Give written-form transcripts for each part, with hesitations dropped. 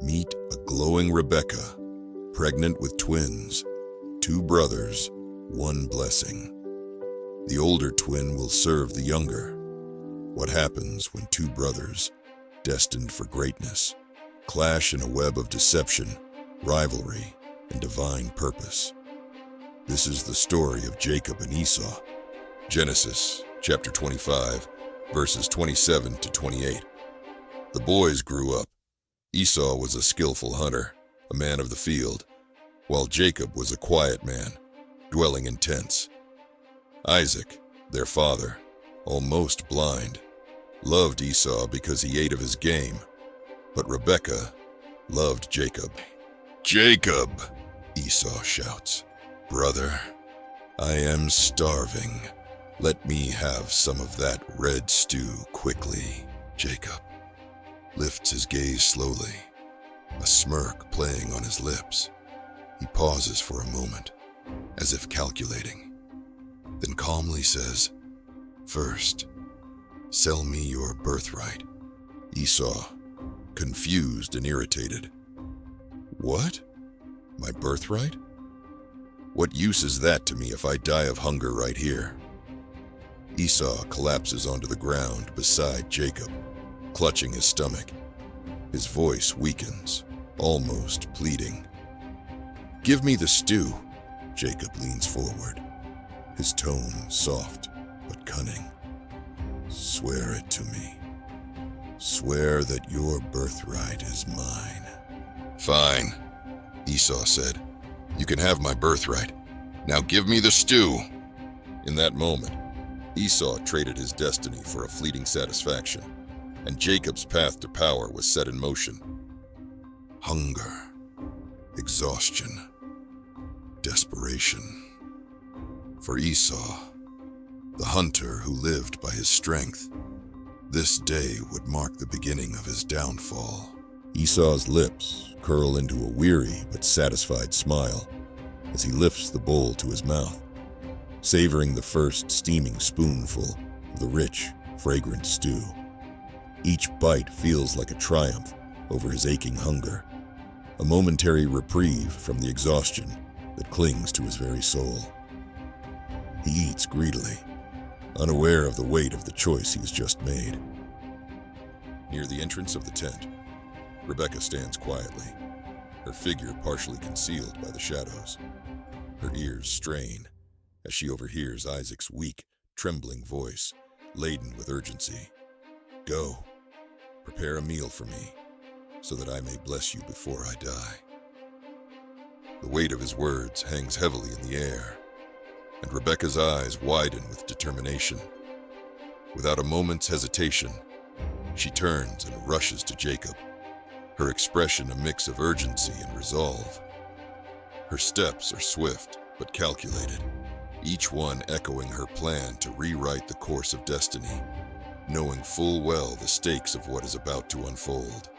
Meet a glowing Rebecca, pregnant with twins, 2 brothers, 1 blessing. The older twin will serve the younger. What happens when 2 brothers, destined for greatness, clash in a web of deception, rivalry, and divine purpose? This is the story of Jacob and Esau. Genesis chapter 25, verses 27 to 28. The boys grew up. Esau was a skillful hunter, a man of the field, while Jacob was a quiet man, dwelling in tents. Isaac, their father, almost blind, loved Esau because he ate of his game, but Rebekah loved Jacob. "Jacob," Esau shouts, "brother, I am starving. Let me have some of that red stew quickly." Jacob lifts his gaze slowly, a smirk playing on his lips. He pauses for a moment, as if calculating, then calmly says, "First, sell me your birthright." Esau, confused and irritated. "What? My birthright? What use is that to me if I die of hunger right here?" Esau collapses onto the ground beside Jacob, clutching his stomach. His voice weakens, almost pleading. "Give me the stew." Jacob leans forward, his tone soft but cunning. "Swear it to me. Swear that your birthright is mine." "Fine," Esau said. "You can have my birthright. Now give me the stew." In that moment, Esau traded his destiny for a fleeting satisfaction, and Jacob's path to power was set in motion. Hunger, exhaustion, desperation. For Esau, the hunter who lived by his strength, this day would mark the beginning of his downfall. Esau's lips curl into a weary but satisfied smile as he lifts the bowl to his mouth, savoring the first steaming spoonful of the rich, fragrant stew. Each bite feels like a triumph over his aching hunger, a momentary reprieve from the exhaustion that clings to his very soul. He eats greedily, unaware of the weight of the choice he has just made. Near the entrance of the tent, Rebekah stands quietly, her figure partially concealed by the shadows. Her ears strain as she overhears Isaac's weak, trembling voice, laden with urgency. "Go, prepare a meal for me, so that I may bless you before I die." The weight of his words hangs heavily in the air, and Rebekah's eyes widen with determination. Without a moment's hesitation, she turns and rushes to Jacob, her expression a mix of urgency and resolve. Her steps are swift but calculated, each one echoing her plan to rewrite the course of destiny, knowing full well the stakes of what is about to unfold.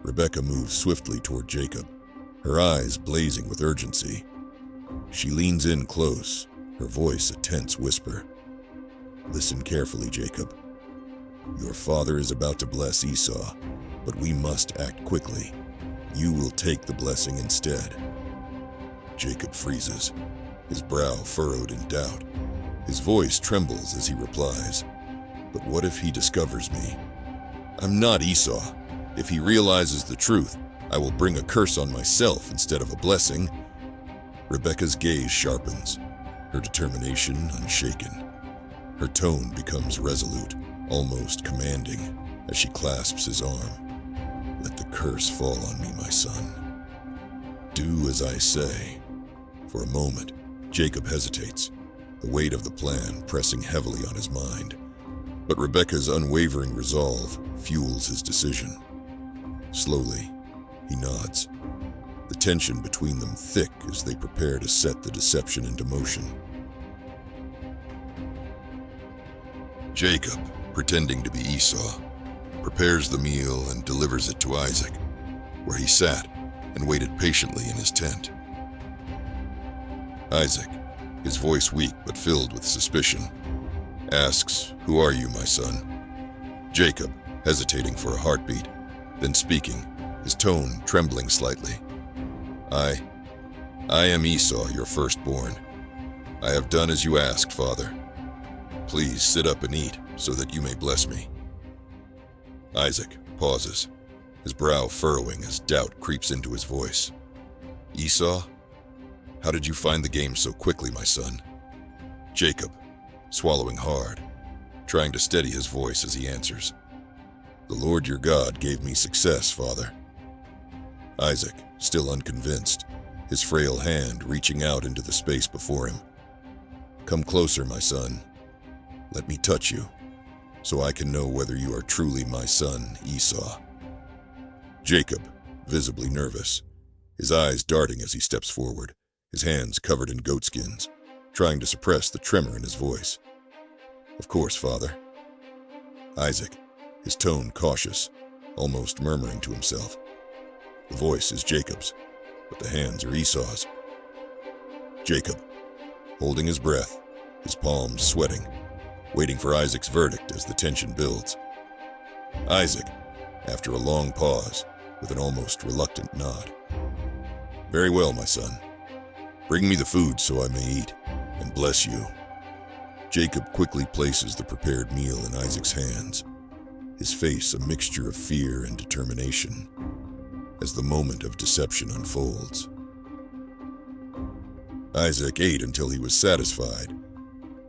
Rebekah moves swiftly toward Jacob, her eyes blazing with urgency. She leans in close, her voice a tense whisper. "Listen carefully, Jacob. Your father is about to bless Esau, but we must act quickly. You will take the blessing instead." Jacob freezes, his brow furrowed in doubt. His voice trembles as he replies, "But what if he discovers me? I'm not Esau. If he realizes the truth, I will bring a curse on myself instead of a blessing." Rebekah's gaze sharpens, her determination unshaken. Her tone becomes resolute, almost commanding, as she clasps his arm. "Let the curse fall on me, my son. Do as I say." For a moment, Jacob hesitates, the weight of the plan pressing heavily on his mind. But Rebekah's unwavering resolve fuels his decision. Slowly, he nods, the tension between them thick as they prepare to set the deception into motion. Jacob, pretending to be Esau, prepares the meal and delivers it to Isaac, where he sat and waited patiently in his tent. Isaac, his voice weak but filled with suspicion, asks, "Who are you, my son?" Jacob, hesitating for a heartbeat, then speaking, his tone trembling slightly. I am Esau, your firstborn. I have done as you asked, Father. Please sit up and eat, so that you may bless me. Isaac pauses, his brow furrowing as doubt creeps into his voice. Esau? How did you find the game so quickly, my son? Jacob, swallowing hard, trying to steady his voice as he answers. The Lord your God gave me success, Father. Isaac, still unconvinced, his frail hand reaching out into the space before him. Come closer, my son. Let me touch you, so I can know whether you are truly my son, Esau. Jacob, visibly nervous, his eyes darting as he steps forward, his hands covered in goatskins, trying to suppress the tremor in his voice. Of course, Father. Isaac, his tone cautious, almost murmuring to himself. The voice is Jacob's, but the hands are Esau's. Jacob, holding his breath, his palms sweating, waiting for Isaac's verdict as the tension builds. Isaac, after a long pause, with an almost reluctant nod. Very well, my son. Bring me the food so I may eat, and bless you. Jacob quickly places the prepared meal in Isaac's hands, his face a mixture of fear and determination, as the moment of deception unfolds. Isaac ate until he was satisfied,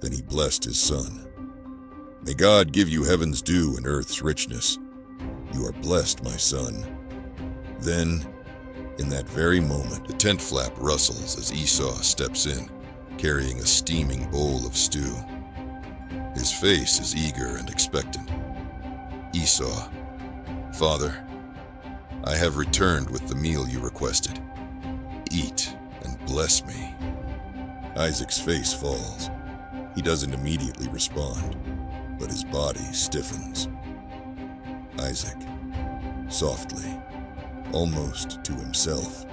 then he blessed his son. May God give you heaven's dew and earth's richness. You are blessed, my son. Then, in that very moment, the tent flap rustles as Esau steps in, carrying a steaming bowl of stew. His face is eager and expectant. Esau, Father, I have returned with the meal you requested. Eat and bless me. Isaac's face falls. He doesn't immediately respond, but his body stiffens. Isaac, softly, almost to himself.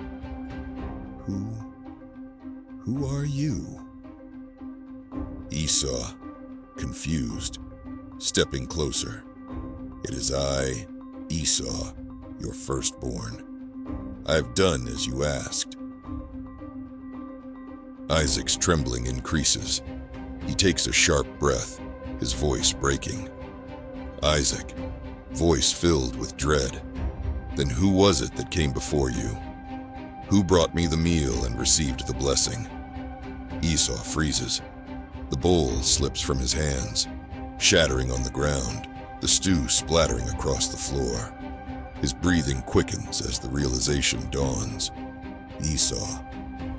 Who are you? Esau, confused, stepping closer. It is I, Esau, your firstborn. I have done as you asked. Isaac's trembling increases. He takes a sharp breath, his voice breaking. Isaac, voice filled with dread. Then who was it that came before you? Who brought me the meal and received the blessing? Esau freezes. The bowl slips from his hands, shattering on the ground, the stew splattering across the floor. His breathing quickens as the realization dawns. Esau,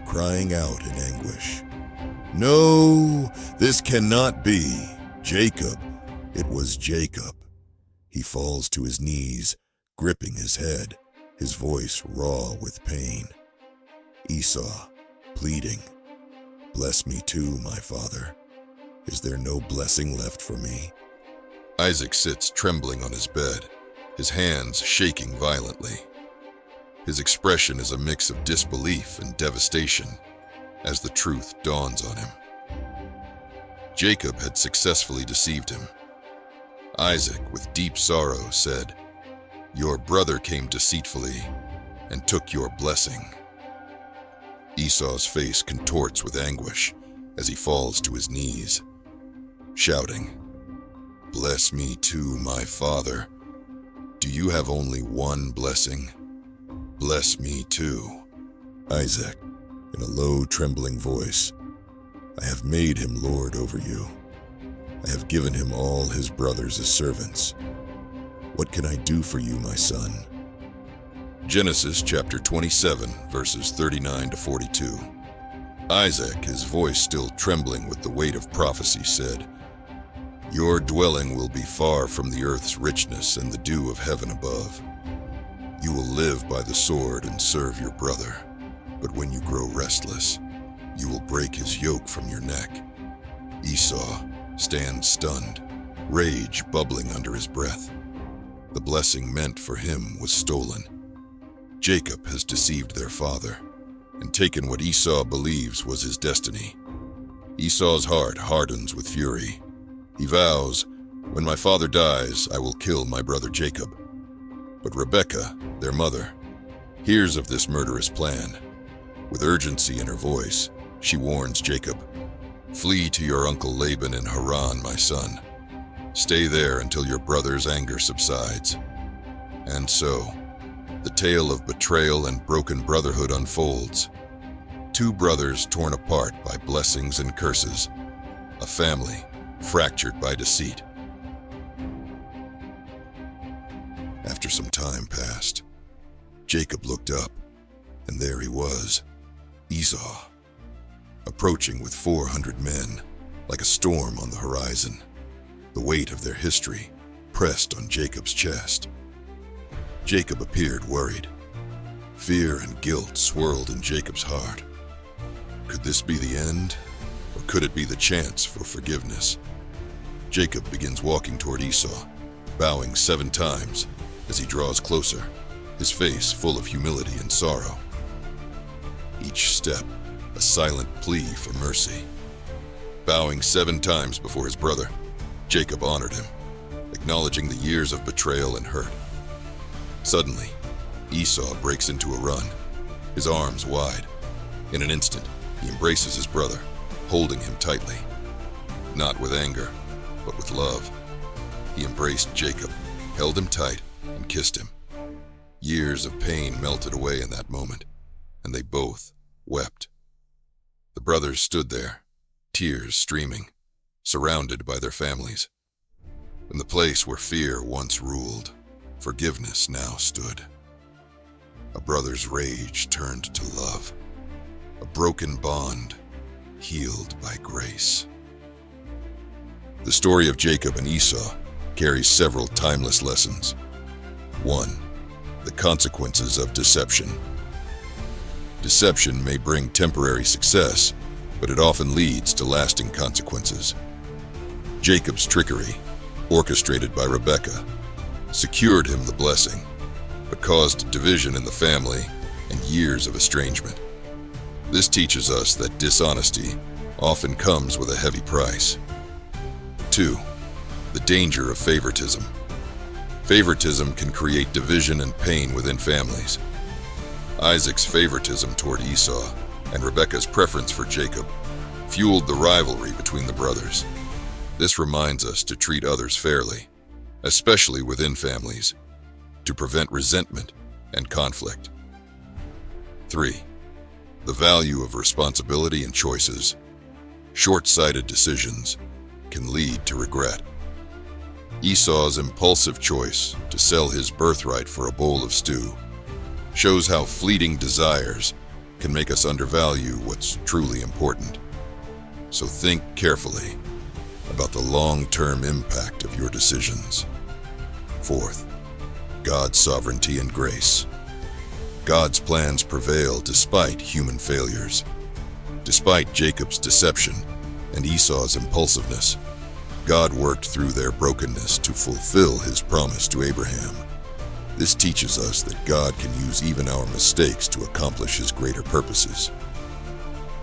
crying out in anguish. No, this cannot be. Jacob. It was Jacob. He falls to his knees, gripping his head, his voice raw with pain. Esau, pleading. Bless me too, my father. Is there no blessing left for me? Isaac sits trembling on his bed, his hands shaking violently. His expression is a mix of disbelief and devastation as the truth dawns on him. Jacob had successfully deceived him. Isaac, with deep sorrow, said, Your brother came deceitfully and took your blessing. Esau's face contorts with anguish as he falls to his knees, shouting, Bless me too, my father. Do you have only one blessing? Bless me too. Isaac, in a low, trembling voice, I have made him lord over you. I have given him all his brothers as servants. What can I do for you, my son? Genesis chapter 27, verses 39 to 42. Isaac, his voice still trembling with the weight of prophecy, said, Your dwelling will be far from the earth's richness and the dew of heaven above. You will live by the sword and serve your brother, but when you grow restless, you will break his yoke from your neck. Esau stands stunned, rage bubbling under his breath. The blessing meant for him was stolen. Jacob has deceived their father and taken what Esau believes was his destiny. Esau's heart hardens with fury. He vows, When my father dies, I will kill my brother Jacob. But Rebekah, their mother, hears of this murderous plan. With urgency in her voice, she warns Jacob, "Flee to your uncle Laban in Haran, my son. Stay there until your brother's anger subsides." And so, the tale of betrayal and broken brotherhood unfolds. Two brothers torn apart by blessings and curses. A family fractured by deceit. After some time passed, Jacob looked up, and there he was, Esau, approaching with 400 men, like a storm on the horizon. The weight of their history pressed on Jacob's chest. Jacob appeared worried. Fear and guilt swirled in Jacob's heart. Could this be the end, or could it be the chance for forgiveness? Jacob begins walking toward Esau, bowing 7 times as he draws closer, his face full of humility and sorrow. Each step, a silent plea for mercy. Bowing 7 times before his brother, Jacob honored him, acknowledging the years of betrayal and hurt. Suddenly, Esau breaks into a run, his arms wide. In an instant, he embraces his brother, holding him tightly. Not with anger, but with love. He embraced Jacob, held him tight, and kissed him. Years of pain melted away in that moment, and they both wept. The brothers stood there, tears streaming, surrounded by their families. In the place where fear once ruled, forgiveness now stood. A brother's rage turned to love, a broken bond healed by grace. The story of Jacob and Esau carries several timeless lessons. 1. The consequences of deception. Deception may bring temporary success, but it often leads to lasting consequences. Jacob's trickery, orchestrated by Rebekah, secured him the blessing, but caused division in the family and years of estrangement. This teaches us that dishonesty often comes with a heavy price. 2. The danger of favoritism. Favoritism can create division and pain within families. Isaac's favoritism toward Esau and Rebekah's preference for Jacob fueled the rivalry between the brothers. This reminds us to treat others fairly, especially within families, to prevent resentment and conflict. 3. The value of responsibility and choices. Short-sighted decisions can lead to regret. Esau's impulsive choice to sell his birthright for a bowl of stew shows how fleeting desires can make us undervalue what's truly important. So think carefully about the long-term impact of your decisions. 4th, God's sovereignty and grace. God's plans prevail despite human failures. Despite Jacob's deception and Esau's impulsiveness, God worked through their brokenness to fulfill his promise to Abraham. This teaches us that God can use even our mistakes to accomplish his greater purposes.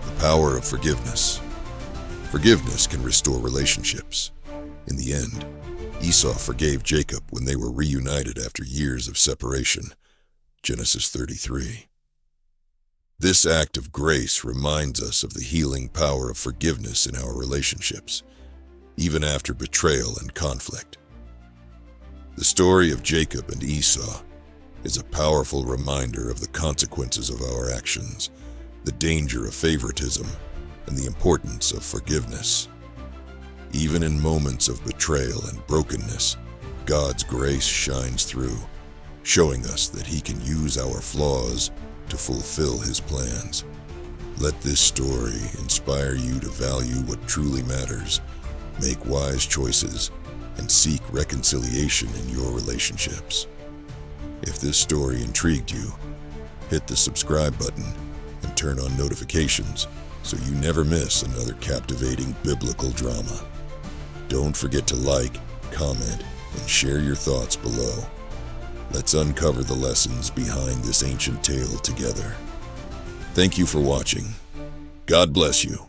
The power of forgiveness. Forgiveness can restore relationships. In the end, Esau forgave Jacob when they were reunited after years of separation. Genesis 33. This act of grace reminds us of the healing power of forgiveness in our relationships, even after betrayal and conflict. The story of Jacob and Esau is a powerful reminder of the consequences of our actions, the danger of favoritism, and the importance of forgiveness. Even in moments of betrayal and brokenness, God's grace shines through, showing us that he can use our flaws to fulfill his plans. Let this story inspire you to value what truly matters, make wise choices, and seek reconciliation in your relationships. If this story intrigued you, hit the subscribe button and turn on notifications so you never miss another captivating biblical drama. Don't forget to like, comment, and share your thoughts below. Let's uncover the lessons behind this ancient tale together. Thank you for watching. God bless you.